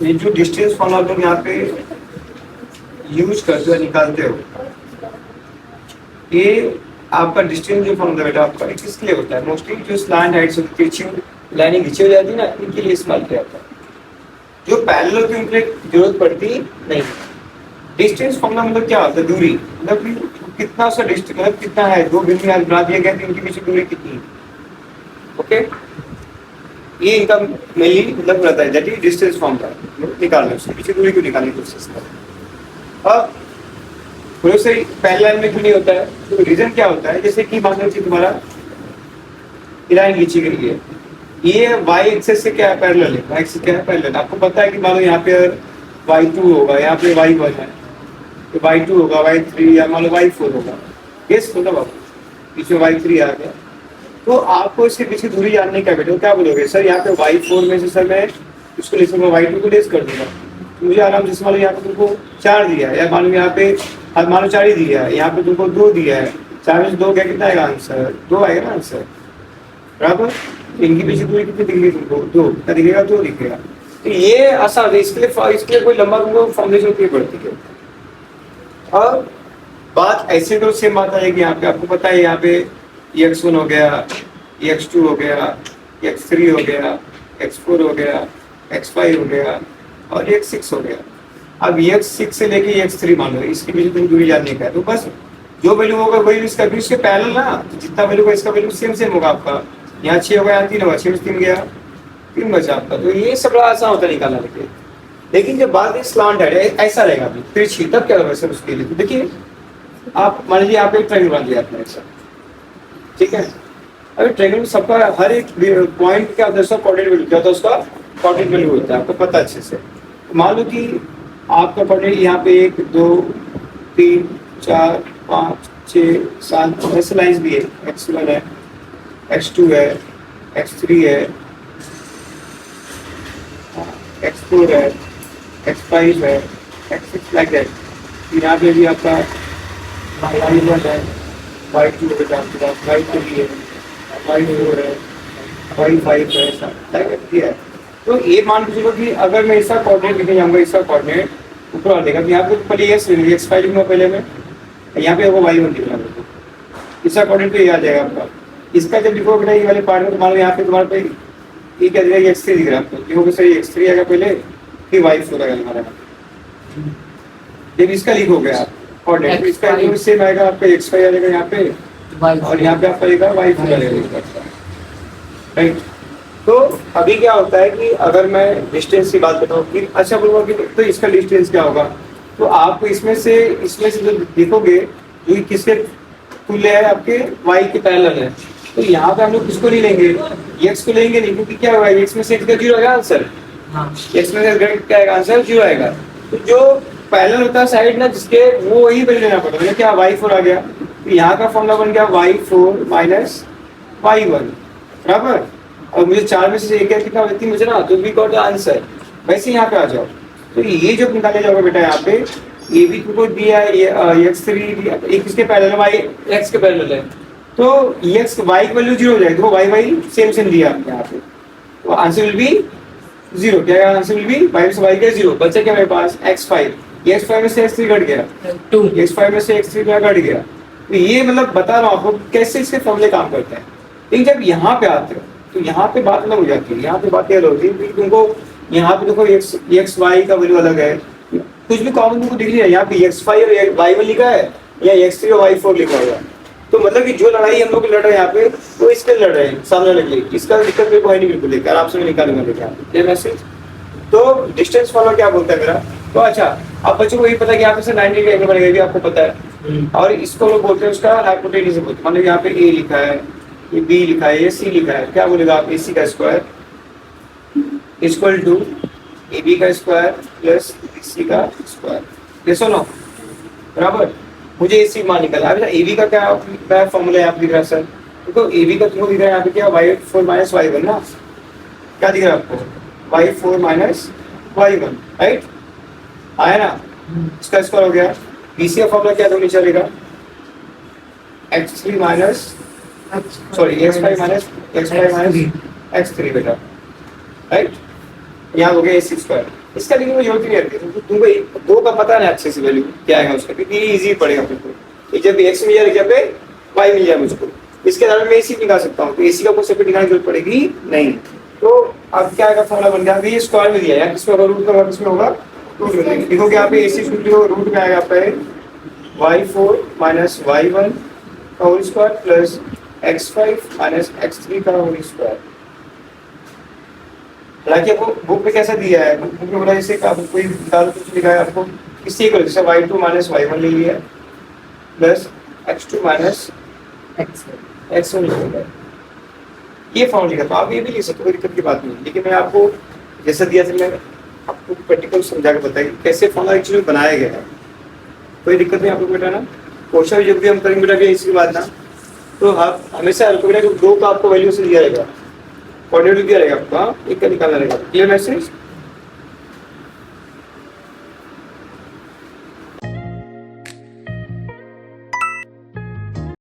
ये जो distance formula तुम यहाँ पे यूज करते हो निकालते हो, ये आपका डिस्टेंस जो फॉर्मूला बेटा आपका किसके लिए होता है? मोस्टली जो स्लैंट हाइट्स होती है, लाइनिंग खींची हो जाती है ना, इनके लिए इस्तेमाल किया जाता है। जो पैरेलल होती है उनके लिए जरूरत पड़ती नहीं। डिस्टेंस फॉर्मूला मतलब क्या होता है? दूरी, मतलब कि कितना सा डिस्टेंस, मतलब कितना है, दो बिंदु यहाँ बना दिया गया तो इनके बीच दूरी कितनी है। ओके, ये इनका मेनली मतलब रहता है, दैट इज डिस्टेंस फॉर्मूला निकालना, उसके पीछे दूरी को निकालने की कोशिश करें। अब थोड़े से पहले लाइन में क्यों नहीं होता है? तो रीजन क्या होता है? जैसे कि मान लो कि तुम्हारा लाइन खींची गई है, ये वाई एक्सेस से क्या है? पैरेलल है। वाई एक्सेस क्या है? पैरेलल। आपको पता है कि मान लो यहाँ पे y2 होगा, यहाँ पे y1 है, तो y2 होगा, y3 या मान लो y4 होगा। गेस होगा बाबू, पीछे y3 आ गया, तो आपको इसके पीछे दूरी जानने का बेटे क्या बोलोगे? सर यहाँ पे y4 में से सर मैं इसको लिख सकूँगा, y2 को लेस कर दूंगा, तो मुझे आराम से मान लो यहाँ पे तुमको 4 दिया है, या मान लो यहाँ पे मान लो 4 ही दिया है, यहाँ पे तुमको 2 दिया है, 4 में से 2 क्या कितना आएगा आंसर? 2 आएगा ना आंसर, बराबर। इनकी पीछे दूरी कितनी दिखेगी तुमको? 2 क्या दिखेगा? 2 दिखेगा। तो ये आसान है, इसके लिए कोई लंबा तुमको फॉर्मुलेशन की पड़ती है। और बात ऐसे तो सेम बात आएगी यहाँ पे, आपको पता है यहाँ पे x1 हो गया, x2 हो गया, x3 हो गया, x4 हो गया, x5 हो गया और x6 हो गया। अब x6 से लेके x3 मान लो, इसके बीच तुम दूरी जानने का है, तो बस जो वैल्यू होगा वही इसका भी उसके पैरेलल ना, तो जितना वैल्यू होगा इसका वैल्यू सेम सेम होगा आपका। यहाँ 6 होगा, यहाँ 3 होगा, 6 में 3 गया, 3 बचा आपका। तो ये सब बड़ा आसान होता है निकालना। लेकिन जब बात स्लांट है ऐसा रहेगा तिरछी, तब क्या होगा सर उसके लिए? तो देखिए आप मान लीजिए आप एक ट्रायंगल बना लिया आपने ऐसा, ठीक है। अभी ट्रायंगल सबका हर एक पॉइंट क्या होता है, उसका कोऑर्डिनेट वैल्यू क्या होता है? उसका कोऑर्डिनेट वैल्यू होता है, आपको पता अच्छे से। मान लो कि आपका कोऑर्डिनेट यहाँ पे 1 2 3 4 5 6 7 ऐसे लाइंस भी है, x1 है, x2 है, x3 है, x4 है, x5 है, x6 लाइक दैट। यहाँ पे भी आपका y1 है, y2 है, y3 है, y4 है, y5 है, ऐसा लाइक दिया है। तो ये मान के चलो कि अगर मैं इसका कोऑर्डिनेट लिखने जाऊंगा, इसका कोऑर्डिनेट ऊपर वाले का, यहाँ पे पहले x लिखूंगा, x5 लिखूंगा पहले मैं, यहाँ पे आपको y1 लिखना है, इसका कोऑर्डिनेट पे ये आ जाएगा आपका। इसका जब लिखोगे बेटा ये वाले पार्ट में, तो मान लो यहाँ पे तुम्हारे पे ये क्या दिख रहा है? x3 दिख रहा है आपको, लिखोगे सर x3 आएगा पहले, फिर y4 आएगा हमारा। जब इसका लिखोगे आप कोऑर्डिनेट, इसका सेम आएगा आपका, x5 आ जाएगा यहाँ पे, और यहाँ पे आपका आएगा y4 आ जाएगा, राइट। तो अभी क्या होता है कि अगर मैं डिस्टेंस की बात बताऊँ कि अच्छा बोलूँगा कि तो इसका डिस्टेंस क्या होगा, तो आपको इसमें से जो देखोगे जो किसके तुल्य है, आपके y के पैरेलल है, तो यहाँ पे हम लोग किसको नहीं लेंगे? x को लेंगे नहीं, क्योंकि क्या होगा x में से x का 0 आएगा आंसर, x में से क्या आएगा आंसर? 0 आएगा। तो जो पैरेलल होता है साइड ना जिसके, वो वही वैल्यू लेना पड़ेगा। मतलब क्या y4 आ गया, तो यहाँ का फॉर्मूला बन गया y4 माइनस y1, बराबर। और मुझे 4 में से 1 कितना व्यक्ति मुझे ना, तो वी गॉट द आंसर। वैसे यहाँ पे आ जाओ, तो ये जो निकाले जाओगे बेटा यहाँ पे, ये भी तुमको दिया है, ये x3 दिया, एक इसके पैरेलल y x के पैरेलल है, तो x y की वैल्यू 0 हो जाएगी, तो y सेम दिया आपने यहाँ पे, तो आंसर विल बी 0। क्या आंसर विल बी y से y का 0, बचा क्या मेरे पास? x5, ये x5 में से x3 घट गया, x5 में से x3 घट गया। तो ये मतलब बता रहा हूँ आपको कैसे इसके फॉर्मूले काम करते हैं। लेकिन जब यहाँ पे आते हो तो यहाँ पे बात अलग हो जाती है। यहाँ पे बात यह होती है कि तुमको यहाँ पे देखो x y का वैल्यू अलग है, कुछ भी कॉमन तुमको दिख रही है, यहाँ पे x5 और y1 लिखा है या x3 और y4 लिखा हुआ है। तो मतलब कि जो लड़ाई हम लोग लड़ रहे हैं यहाँ पे, वो इसके लड़ रहे हैं सामने लगे, इसका दिक्कत मेरे को है नहीं बिल्कुल, लेकर आराम से मैं निकालूंगा देखिए ये मैसेज। तो डिस्टेंस फॉलो क्या बोलता है मेरा? तो अच्छा, अब बच्चों को ये पता है कि यहाँ पे से 90 डिग्री एंगल बनेगा, भी आपको पता है, और इसको लोग बोलते हैं उसका हाइपोटेन्यूज बोलते हैं। मतलब यहाँ पे a लिखा है, ये b लिखा है, ये c लिखा है, क्या बोलेगा आप? ac का स्क्वायर इक्वल टू ab का स्क्वायर प्लस bc का स्क्वायर, ये सुनो बराबर। मुझे ac मान निकालना है। ab का क्या फॉर्मूला है आप दिख रहा है सर? तो ab का तुमको दिख रहा है यहाँ पे क्या? y4 माइनस y1 ना, क्या दिख रहा है आपको? y4 माइनस y1, राइट, आया ना? इसका स्क्वायर हो गया। bc का फॉर्मूला क्या दोनों चलेगा? x3 minus sorry x5 minus x3 बेटा, राइट। यहाँ हो गया ac स्क्वायर। इसका लिखने में जरूरत नहीं रहती, तुमको दो का पता है अच्छे से वैल्यू क्या आएगा उसका, क्योंकि इजी पड़ेगा तुमको। जब एक्स मिल जाए जब पे वाई मिल जाए मुझको, इसके अलावा मैं एसी निकाल सकता हूँ, तो एसी का कोई सेपरेट निकालने की जरूरत पड़ेगी नहीं। तो अब क्या आएगा, फॉर्मूला बन गया। अभी स्क्वायर में दिया है, किसमें होगा, रूट का किसमें होगा, रूट में। लिखोगे यहाँ पे एसी सूत्र रूट में आएगा आपका y4 माइनस y1 का whole square plus x5 minus x3 का होल स्क्वायर। हालांकि आपको बुक में कैसा दिया है, बुक में बोला जैसे आप कोई निकाल कुछ लिखा है आपको इसी को, जैसे y2 माइनस y1 ले लिया प्लस x2 माइनस x1 ले लिया, ये फॉर्म लिखा। तो आप ये भी लिख सकते हो, कोई दिक्कत की बात नहीं। लेकिन मैं आपको जैसा दिया था, मैं आपको प्रैक्टिकल समझा के बताइए कैसे फॉर्मूला एक्चुअली बनाया गया है। कोई दिक्कत नहीं आपको बेटा ना, क्वेश्चन भी जब भी हम करेंगे बेटा इसके बाद ना, तो आप हमेशा बेटा दो का आपको वैल्यू से दिया रहेगा, कोऑर्डिनेट दिया रहेगा आपको, हाँ एक का निकालना रहेगा। Clear message.